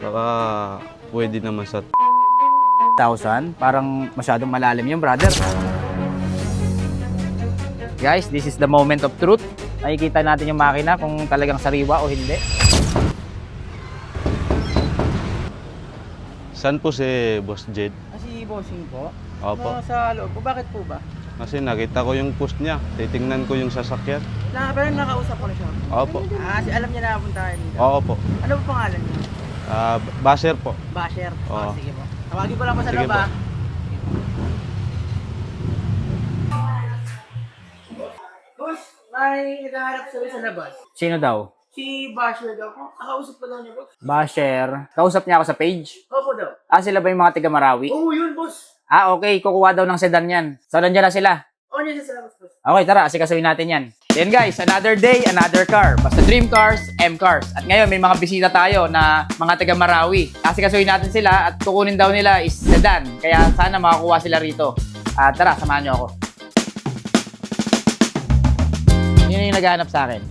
Saka pwede naman sa 1,000. Parang masyadong malalim yung brother. Guys, this is the moment of truth. Nakikita natin yung makina kung talagang sariwa o hindi. Saan po si Boss Jed? Si bossing po? Opo. Sa loob po. Bakit po ba? Kasi nakita ko yung post niya. Titingnan ko yung sasakyan. Pero nakausap ko na siya. Opo. Alam niya na napuntahan dito. Oo po. Ano po pangalan niya? Basher po. Basher. Oo. Sige po. Tawagin ko lang po sa Sige loob po. Boss, may naghahanap sa sa labas. Sino daw? Si Basher daw po. Nakausap ko lang niya, boss. Basher. Kausap niya ako sa page. Opo daw. Sila ba yung mga taga Marawi? Oo, yun, boss. Okay. Kukuha daw ng sedan yan. So, nandiyan na sila. Oo, niya sa labas, boss. Okay, tara. Asikasuhin natin yan. Then guys, another day, another car. Basta Dream Cars, M Cars. At ngayon, may mga bisita tayo na mga taga Marawi. Asikasuhin natin sila at kukunin daw nila is sedan. Kaya sana makakuha sila rito. Tara, samahan nyo ako. Yun yung naghahanap sa akin.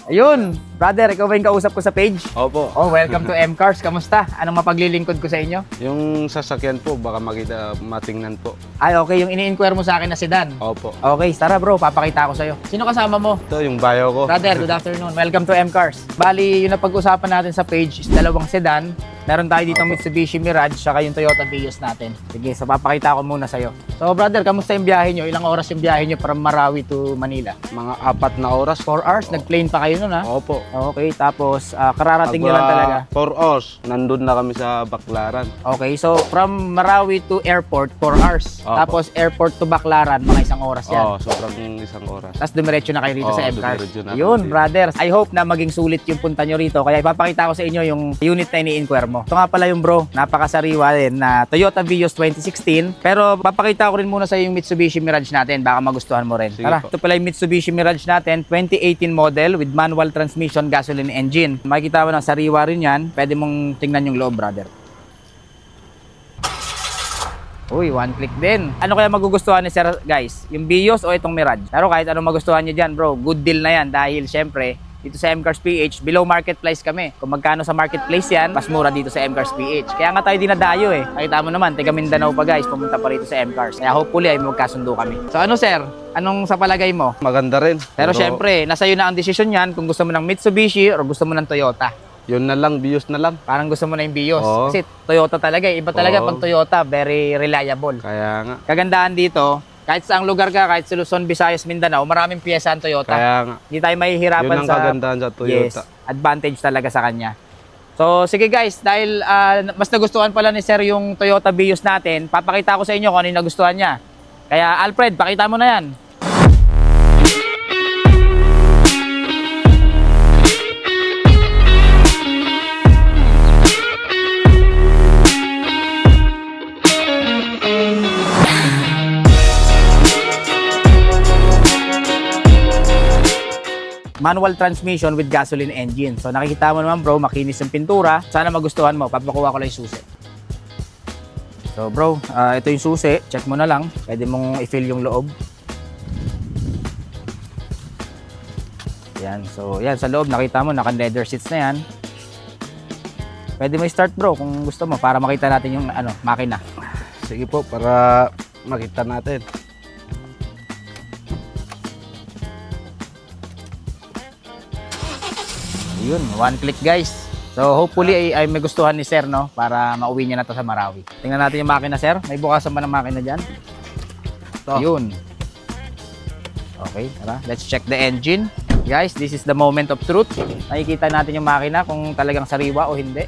Ayun, brother, ikaw ba yung kausap ko sa page? Opo. Oh, welcome to M Cars. Kamusta? Anong mapaglilingkod ko sa inyo? Yung sasakyan po, baka matingnan po. Okay, yung ini-inquire mo sa akin na sedan. Opo. Okay, tara bro, papakita ko sa'yo. Sino kasama mo? Ito yung bio ko. Brother, good afternoon. Welcome to M Cars. Bali, yung napag-usapan natin sa page is dalawang sedan. Meron tayo dito Mitsubishi Mirage saka yung Toyota Vios natin. Sige, so papakita ko muna sa'yo. So brother, kamusta yung biyahe nyo? Ilang oras yung biyahe nyo from Marawi to Manila? Mga 4 na oras. 4 hours? Nag-plane pa kayo nun ha? Opo. Okay, tapos kararating nyo lang talaga. 4 hours. Nandun na kami sa Baclaran. Okay, so from Marawi to airport, 4 hours. Opo. Tapos airport to Baclaran, mga 1 oras yan. Oo, sobrang 1 oras. Tapos dumiretso na kayo rito sa Oo, M Cars. dumiretso na Yun, kami. brothers. I hope na maging sulit yung punta nyo rito. Kaya ipapakita ko sa inyo yung unit na ini-inquire mo. Ito nga pala yung bro, napakasariwa din na Toyota Vios 2016. Pero papakita ko rin muna sa yung Mitsubishi Mirage natin. Baka magustuhan mo rin. Sige Tara, po. ito pala yung Mitsubishi Mirage natin. 2018 model with manual transmission, gasoline engine. Makikita mo na sariwa rin yan. Pwede mong tingnan yung loob, brother. Uy, one click din. Ano kaya magugustuhan ni sir, guys? Yung Vios o itong Mirage? Pero kahit anong magustuhan nyo dyan, bro, good deal na yan. Dahil syempre, dito sa M Cars PH, below market price kami. Kung magkano sa marketplace yan, mas mura dito sa M Cars PH. Kaya nga tayo dinadayo eh. Nakita mo naman, taga Mindanao pa guys, pumunta pa rito sa M Cars. Kaya hopefully ay magkasundo kami. So ano sir, anong sa palagay mo? Maganda rin. Pero syempre, nasa iyo na ang desisyon yan kung gusto mo ng Mitsubishi or gusto mo ng Toyota. Yun na lang, Vios na lang. Parang gusto mo na yung Vios. Oo. Kasi Toyota talaga eh. Iba talaga Oo. pag Toyota, very reliable. Kaya nga. Kagandahan dito, kahit saang lugar ka, kahit sa Luzon, Visayas, Mindanao, maraming piyesa ang Toyota. Kaya nga. Hindi tayo mahihirapan Yun ang sa... kagandahan sa Toyota. Yes, advantage talaga sa kanya. So, sige guys, dahil mas nagustuhan pala ni Sir yung Toyota Vios natin, papakita ko sa inyo kung ano yung nagustuhan niya. Kaya Alfred, pakita mo na yan. Manual transmission with gasoline engine. So nakikita mo naman bro, makinis yung pintura. Sana magustuhan mo. Papakuha ko lang yung susi. So bro, ito yung susi. Check mo na lang. Pwede mong i-fill yung loob. Yan. So yan sa loob, nakita mo, naka-leather seats na yan. Pwede mo i-start bro kung gusto mo para makita natin yung makina. Sige po, para makita natin. Yun, one click guys. So hopefully ay may gustuhan ni Sir no para mauwi niya na to sa Marawi. Tingnan natin yung makina Sir. May bukasan ba ng makina diyan? Ito. Yun. Okay, tara. Let's check the engine. Guys, this is the moment of truth. Nakikita natin yung makina kung talagang sariwa o hindi.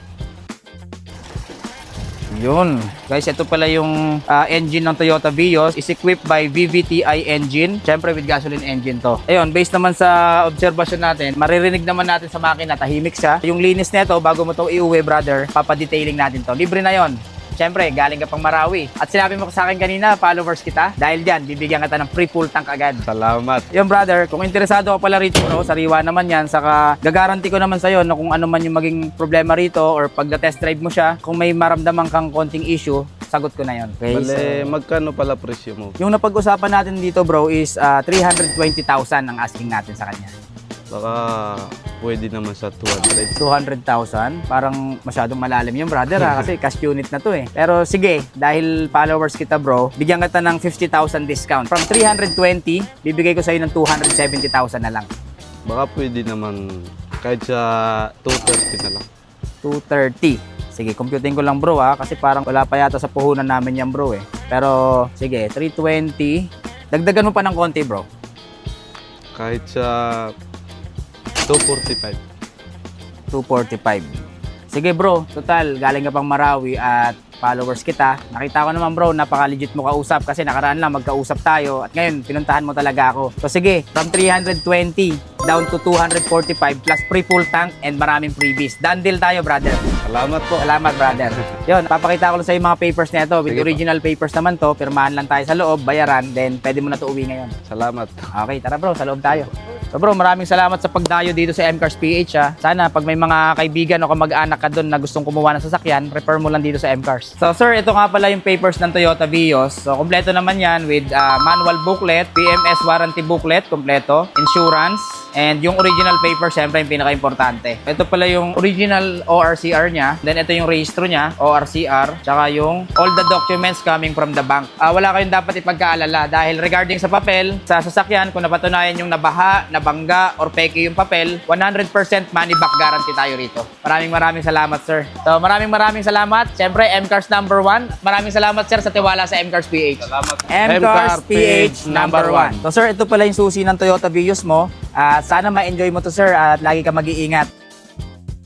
Yun. Guys, ito pala yung engine ng Toyota Vios. Is equipped by VVTi engine. Siyempre with gasoline engine to. Ayun, based naman sa observation natin, maririnig naman natin sa makina, tahimik siya. Yung linis nito, bago mo to iuwi, brother, papadetailing natin to. Libre na yon. Siyempre, galing ka pang Marawi. At sinabi mo sa akin kanina, followers kita. Dahil dyan, bibigyan kita ng free full tank agad. Salamat. Yung brother, kung interesado ka pala rito, bro, sariwa naman yan. Saka gagaranti ko naman sa'yo na kung ano man yung maging problema rito or pag na-test drive mo siya, kung may maramdaman kang konting issue, sagot ko na yon. Okay, Bale, magkano pala presyo mo? yung napag-usapan natin dito bro is 320,000 ang asking natin sa kanya. Baka pwede naman sa 200. 200,000. Parang masyadong malalim yung brother ha, kasi cash unit na to eh. Pero sige, dahil followers kita bro, bigyan kita ng 50,000 discount. From 320, bibigay ko sa'yo ng 270,000 na lang. Baka pwede naman kahit sa 230 na lang. 230. Sige, computing ko lang bro ha, kasi parang wala pa yata sa puhunan namin yan bro eh. Pero sige, 320. Dagdagan mo pa ng konti bro. Kahit sa 245. 245. Sige bro, total, galing ka pang Marawi at followers kita. Nakita ko naman bro, napaka-legit mo kausap kasi nakaraan lang magkausap tayo at ngayon pinuntahan mo talaga ako. So sige, from 320 down to 245 plus free full tank and maraming freebies. Done deal tayo brother. Salamat po. Salamat brother. Yun, papakita ko lang sa yung mga papers na ito. With Sige po. original papers naman to, pirmahan lang tayo sa loob, bayaran, then pwede mo na to uwi ngayon. Salamat. Okay, tara bro, sa loob tayo. So bro, maraming salamat sa pagdayo dito sa MCars PH ha. Sana pag may mga kaibigan o kamag-anak ka doon na gustong kumuha ng sasakyan, refer mo lang dito sa MCars. So sir, ito nga pala yung papers ng Toyota Vios. So kompleto naman yan with manual booklet, PMS warranty booklet, kompleto, insurance, and yung original paper, syempre yung pinaka-importante. Ito pala yung original ORCR niya, then ito yung registro niya, ORCR, tsaka yung all the documents coming from the bank. Wala kayong dapat ipagkaalala dahil regarding sa papel, sa sasakyan, kung napatunayan yung nabaha, nabangga, or peke yung papel, 100% money back guarantee tayo rito. Maraming salamat sir. So maraming salamat. Syempre, MCars number 1. Maraming salamat sir sa tiwala sa MCars PH. Salamat. MCars PH number 1. So sir, ito pala yung susi ng Toyota Vios mo. Sana ma-enjoy mo to sir at lagi ka mag-iingat.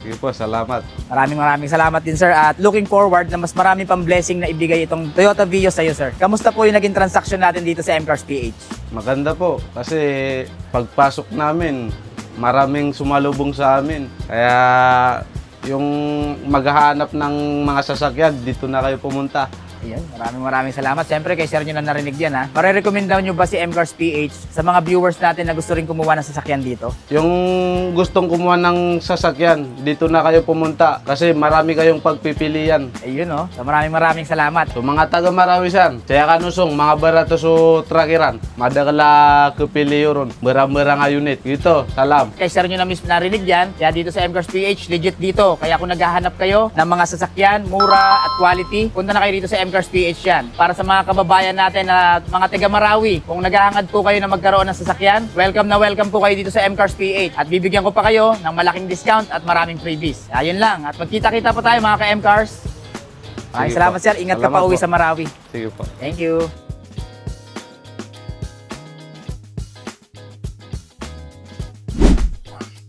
Sige po, salamat. Maraming salamat din sir at looking forward na mas marami pang blessing na ibigay itong Toyota Vios sa'yo sir. Kamusta po yung naging transaction natin dito sa MCars PH? Maganda po kasi pagpasok namin, maraming sumalubong sa amin. Kaya yung maghahanap ng mga sasakyan, dito na kayo pumunta. Ayan, maraming salamat. Siyempre, kay sir nyo na narinig yan ha. Marirecommend daw nyo ba si MCars PH sa mga viewers natin na gusto rin kumuha ng sasakyan dito? Yung gustong kumuha ng sasakyan, dito na kayo pumunta kasi marami kayong pagpipilian. Ayun oh. So maraming salamat. So mga taga Marawisan, saya kanusong, mga barato so trakiran, madagala kupiliyo ron, mera-mera nga unit. Ito, salam. Kay sir nyo na mismo narinig yan. Kaya dito sa MCars PH, legit dito. Kaya kung naghahanap kayo ng mga sasakyan, mura at quality, punta na kayo dito sa MCars PH yan. Para sa mga kababayan natin na mga taga Marawi, kung naghahangad po kayo na magkaroon ng sasakyan, welcome na welcome po kayo dito sa MCars PH. At bibigyan ko pa kayo ng malaking discount at maraming freebies. Ayun lang. At magkita-kita pa tayo mga ka-MCars. Maraming Sige salamat po. sir. Ingat ka Salamat pa uwi po. sa Marawi. Sige po. Thank you.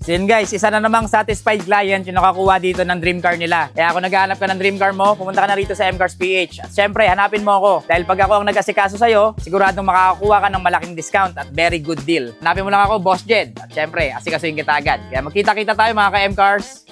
So yun guys, isa na namang satisfied client yung nakakuha dito ng dream car nila. Kaya kung naghahanap ka ng dream car mo, pumunta ka na rito sa MCars PH. At syempre, hanapin mo ako. Dahil pag ako ang nag-asikaso sa'yo, siguradong makakakuha ka ng malaking discount at very good deal. Hanapin mo lang ako, Boss Jed. At syempre, asikasuhin kita agad. Kaya magkita-kita tayo mga ka-MCars.